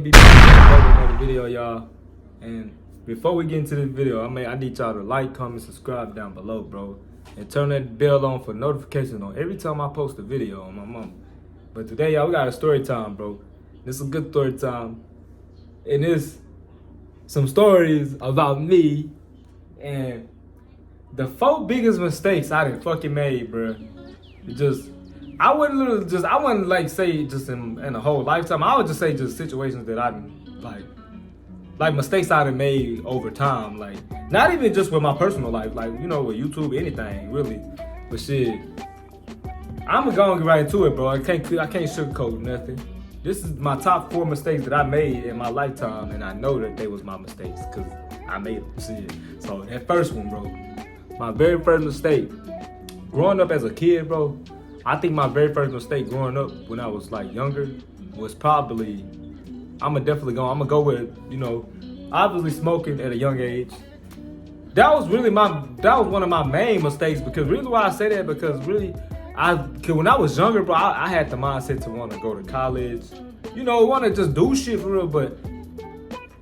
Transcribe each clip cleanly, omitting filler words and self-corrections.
be back with another video, y'all. And before we get into this video, I need y'all to like, comment, subscribe down below, bro. And turn that bell on for notifications on every time I post a video on my mama. But today, y'all, we got a story time, bro. This is a good story time. And it's some stories about me and the 4 biggest mistakes I done fucking made, bro. I wouldn't like say just in a whole lifetime. I would just say just situations that I like mistakes I done made over time. Like, not even just with my personal life, like, you know, with YouTube, anything, really. But shit, I'ma go and get right into it, bro. I can't sugarcoat nothing. This is my top 4 mistakes that I made in my lifetime, and I know that they was my mistakes, because I made them, shit. So, that first one, bro. My very first mistake, growing up as a kid, bro, I think my very first mistake growing up when I was like younger was probably, I'ma go with, you know, obviously smoking at a young age. That was one of my main mistakes, because reason why I say that, because really, cause when I was younger, bro, I had the mindset to want to go to college, you know, want to just do shit for real. But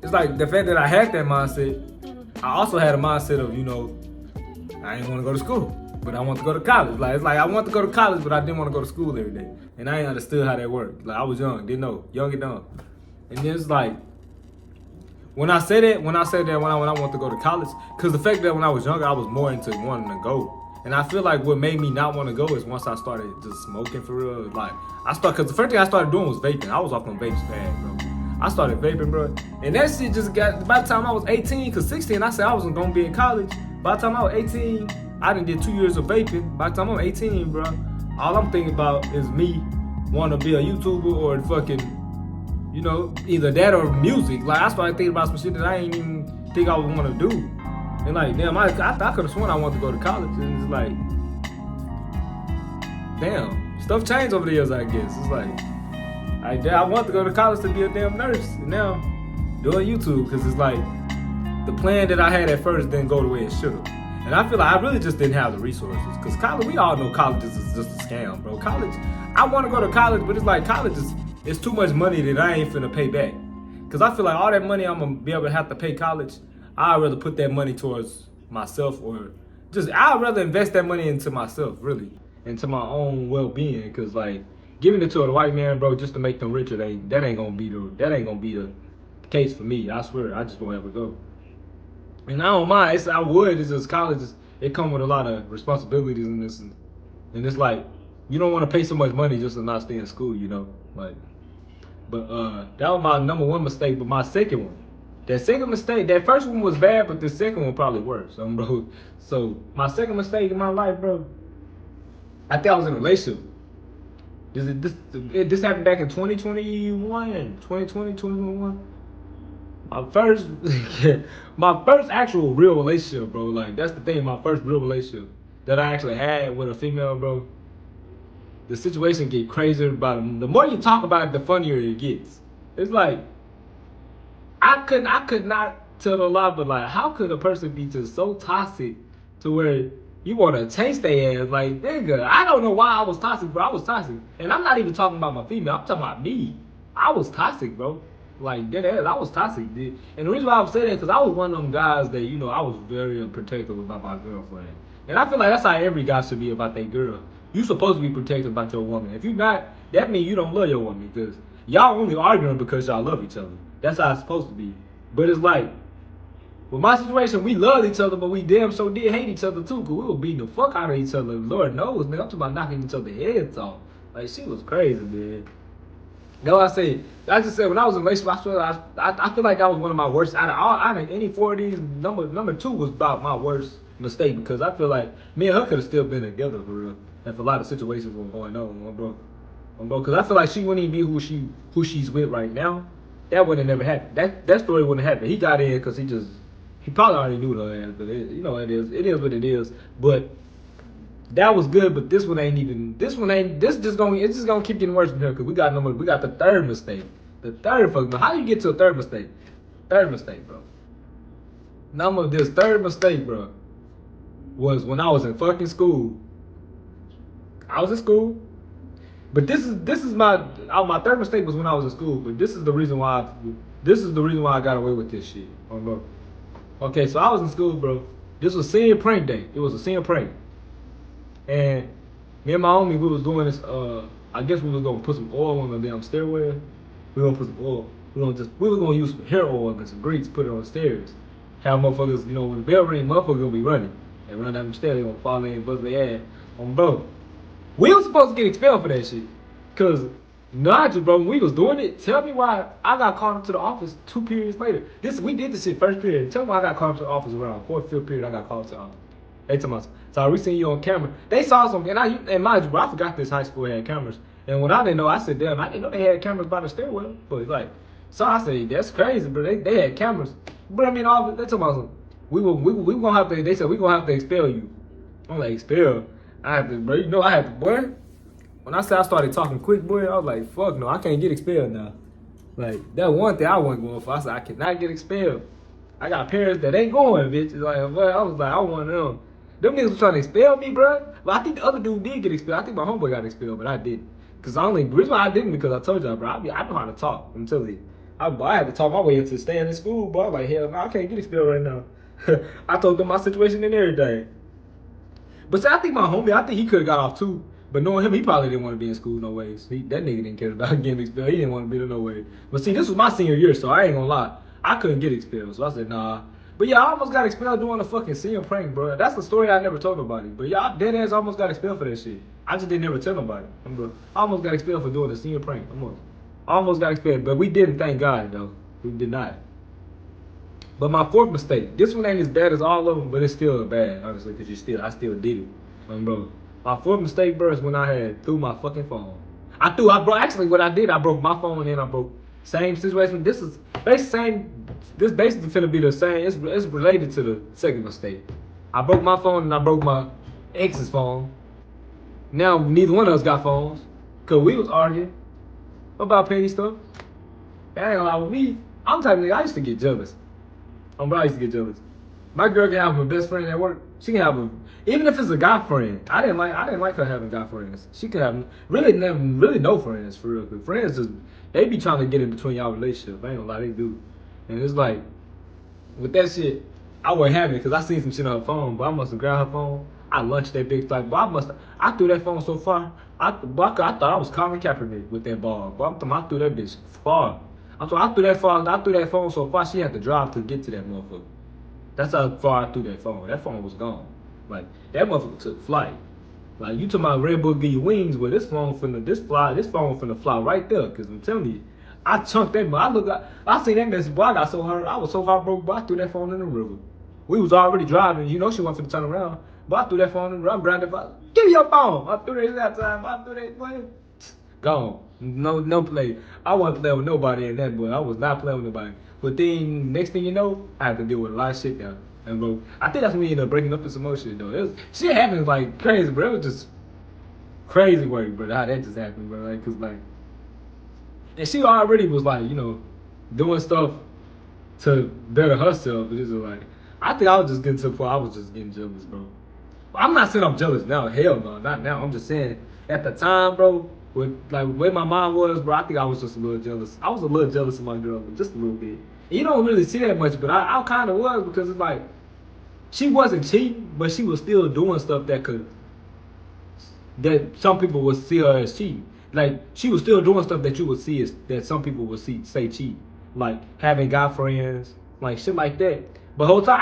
it's like the fact that I had that mindset, I also had a mindset of, you know, I didn't want to go to school, but I want to go to college. Like, it's like I want to go to college, but I didn't want to go to school every day. And I ain't understood how that worked. Like, I was young, didn't know, young and dumb. And then it's like, when I want to go to college, because the fact that when I was younger, I was more into wanting to go. And I feel like what made me not want to go is once I started just smoking for real. Like, because the first thing I started doing was vaping. I was off on vapes bad, bro. I started vaping, bro. And that shit just got, by the time I was 18, because 16, I said I wasn't going to be in college. By the time I was 18, I done did 2 years of vaping. By the time I'm 18, bro, all I'm thinking about is me wanting to be a YouTuber or fucking, you know, either that or music. Like, I started thinking about some shit that I ain't even think I would want to do. And like, damn, I could have sworn I wanted to go to college. And it's like, damn, stuff changed over the years, I guess. It's like, I wanted to go to college to be a damn nurse. And now, doing YouTube, because it's like, the plan that I had at first didn't go the way it should have. And I feel like I really just didn't have the resources. Because college, we all know college is just a scam, bro. College, I want to go to college, but it's like college it's too much money that I ain't finna pay back. Because I feel like all that money I'm going to be able to have to pay college, I'd rather put that money towards myself, or just, I'd rather invest that money into myself, really. Into my own well-being. Because like, giving it to a white man, bro, just to make them richer, that ain't gonna be the case for me. I swear, I just won't ever go. And I don't mind. It's just college. It come with a lot of responsibilities in this, and it's like, you don't want to pay so much money just to not stay in school, you know. Like, but that was my number 1 mistake. But my second one, that first one was bad, but the second one probably worse, bro. So my second mistake in my life, bro, I think I was in a relationship. This happened back in 2021. My first actual real relationship, bro. Like, that's the thing. My first real relationship that I actually had with a female, bro. The situation get crazier about it. The more you talk about it, the funnier it gets. It's like, I could not tell a lie, but like, how could a person be just so toxic to where you want to taste their ass? Like, nigga, I don't know why I was toxic, bro. I was toxic. And I'm not even talking about my female. I'm talking about me. I was toxic, bro. Like, dead ass, I was toxic, dude. And the reason why I was saying that, because I was one of them guys that, you know, I was very protective about my girlfriend. And I feel like that's how every guy should be about their girl. You supposed to be protective about your woman. If you're not, that means you don't love your woman, because y'all only arguing because y'all love each other. That's how it's supposed to be. But it's like, with my situation, we loved each other, but we damn so did hate each other too, because we were beating the fuck out of each other. Lord knows, nigga, I'm talking about knocking each other's heads off. Like, she was crazy, man. That's what I just said, when I was in a relationship, I feel like that was one of my worst. Out of any 4 of these, number 2 was about my worst mistake, because I feel like me and her could have still been together for real if a lot of situations were going on, bro. Because I feel like she wouldn't even be who she's with right now. That wouldn't have never happened. That story wouldn't happen. He got in because he probably already knew her ass, but you know, it is what it is. But that was good, but this just gonna keep getting worse from here, because we got the 3rd mistake. The 3rd fucking, how do you get to a 3rd mistake? 3rd mistake, bro. This 3rd mistake, bro, was when I was in fucking school. I was in school, But this is my third mistake was when I was in school. But this is the reason why I got away with this shit. Oh, bro. Okay, so I was in school, bro. This was senior prank day. It was a senior prank, and me and my homie, we was doing this. I guess we was gonna put some oil on the damn stairwell. We gonna put some oil. We was gonna use some hair oil and some grease, put it on the stairs. Have motherfuckers, you know, when the bell ring, motherfuckers gonna be running and run down the stairs. They gonna fall in, bust their ass. Bro, we was supposed to get expelled for that shit. Cause Nigel, bro, when we was doing it, tell me why I got called into the office 2 periods later. We did this shit first period. Tell me why I got called into the office around 4th, 5th period. I got called to the office. They told us, so we seen you on camera. They saw something, and mind you, bro, I forgot this high school had cameras. And when I didn't know, I said, damn, I didn't know they had cameras by the stairwell. But like, so I said, that's crazy, bro. They had cameras. But I mean, they told us, we gonna have to. They said we gonna have to expel you. I'm like, expel. I have to, bro. You know, I had to, boy. When I said I started talking quick, boy, I was like, fuck no, I can't get expelled now. Like, that one thing I wasn't going for. I said, I cannot get expelled. I got parents that ain't going, bitch. Like, boy, I was like, I want them. Them niggas was trying to expel me, bro. But I think the other dude did get expelled. I think my homeboy got expelled, but I didn't. Cause the reason why I didn't, because I told y'all, bro, I know how to talk. I'm telling you. I had to talk my way into staying in school, bro. I was like, hell no, I can't get expelled right now. I told them my situation and everything. But see, I think my homie, I think he could have got off too. But knowing him, he probably didn't want to be in school no ways. That nigga didn't care about getting expelled. He didn't want to be there no way. But see, this was my senior year, so I ain't gonna lie. I couldn't get expelled, so I said, nah. But yeah, I almost got expelled doing a fucking senior prank, bro. That's the story I never told nobody. But yeah, I dead ass almost got expelled for that shit. I just didn't never tell nobody. I almost got expelled for doing a senior prank. I almost got expelled, but we didn't, thank God, though. We did not. But my 4th mistake, this one ain't as bad as all of them, but it's still bad, honestly, because I still did it. Bro. My 4th mistake, bro, is when I threw my fucking phone. Actually, what I did, I broke my phone and I broke. Same situation. This basically finna be the same. It's related to the 2nd mistake. I broke my phone and I broke my ex's phone. Now neither one of us got phones, cause we was arguing about petty stuff. That ain't gonna lie with me. I'm the type of nigga, I used to get jealous. I used to get jealous. My girl can have a best friend at work. She can have even if it's a guy friend. I didn't like her having guy friends. She could have really no friends for real. Cause friends they be trying to get in between y'all relationship. I ain't gonna lie, they do. And it's like, with that shit, I wasn't having it because I seen some shit on her phone, but I must have grabbed her phone. I lunched that bitch like, but I threw that phone so far. I thought I was Colin Kaepernick with that ball. But I threw that bitch far. I threw that phone so far she had to drive to get to that motherfucker. That's how far I threw that phone. That phone was gone. Like, that motherfucker took flight. Like, you talking about Red Bull give you wings, but this phone finna fly right there. Cause I'm telling you, I chunked that. I seen that message, boy. I got so hurt. I was so heartbroken, but I threw that phone in the river. We was already driving. You know she wasn't finna turn around. But I threw that phone in the river. I'm grinding. Give me your phone. I threw that time. I threw that phone. Gone. No play. I wasn't playing with nobody in that, boy. I was not playing with nobody. But then, next thing you know, I had to deal with a lot of shit now. And bro, I think that's when we ended up breaking up in some more shit, though. Shit happened like crazy, bro. It was just crazy work, bro. How that just happened, bro. Like, cause like, and she already was like, you know, doing stuff to better herself. But it's like, I think I was just getting to the point I was just getting jealous, bro. I'm not saying I'm jealous now. Hell no, not now. I'm just saying at the time, bro, with like the way my mom was, bro, I think I was just a little jealous. I was a little jealous of my girl, just a little bit. And you don't really see that much, but I kind of was, because it's like, she wasn't cheating, but she was still doing stuff that some people would see her as cheating. Like, she was still doing stuff that you would see that some people would say cheat. Like having guy friends, like shit like that. But whole time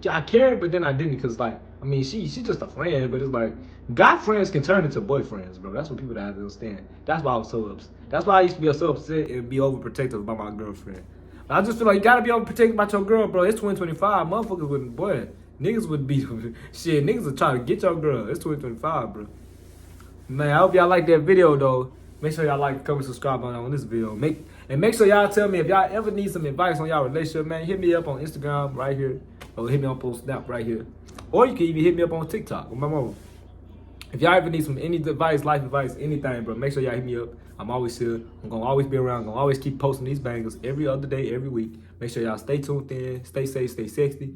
I cared, but then I didn't, because like, I mean, she's just a friend, but it's like, guy friends can turn into boyfriends, bro. That's what people have to understand. That's why I was so upset. That's why I used to be so upset and be overprotective about my girlfriend. I just feel like you gotta be overprotective about your girl, bro. It's 2025. Motherfuckers wouldn't, boy. Niggas would be, shit, niggas would try to get your girl. It's 2025, bro. Man, I hope y'all like that video, though. Make sure y'all like, comment, subscribe on this video. Make sure y'all tell me if y'all ever need some advice on y'all relationship, man. Hit me up on Instagram right here. Or hit me on Snap right here. Or you can even hit me up on TikTok with my mom. If y'all ever need any advice, life advice, anything, bro, make sure y'all hit me up. I'm always here. I'm going to always be around. I'm going to always keep posting these bangers every other day, every week. Make sure y'all stay tuned in. Stay safe, stay sexy.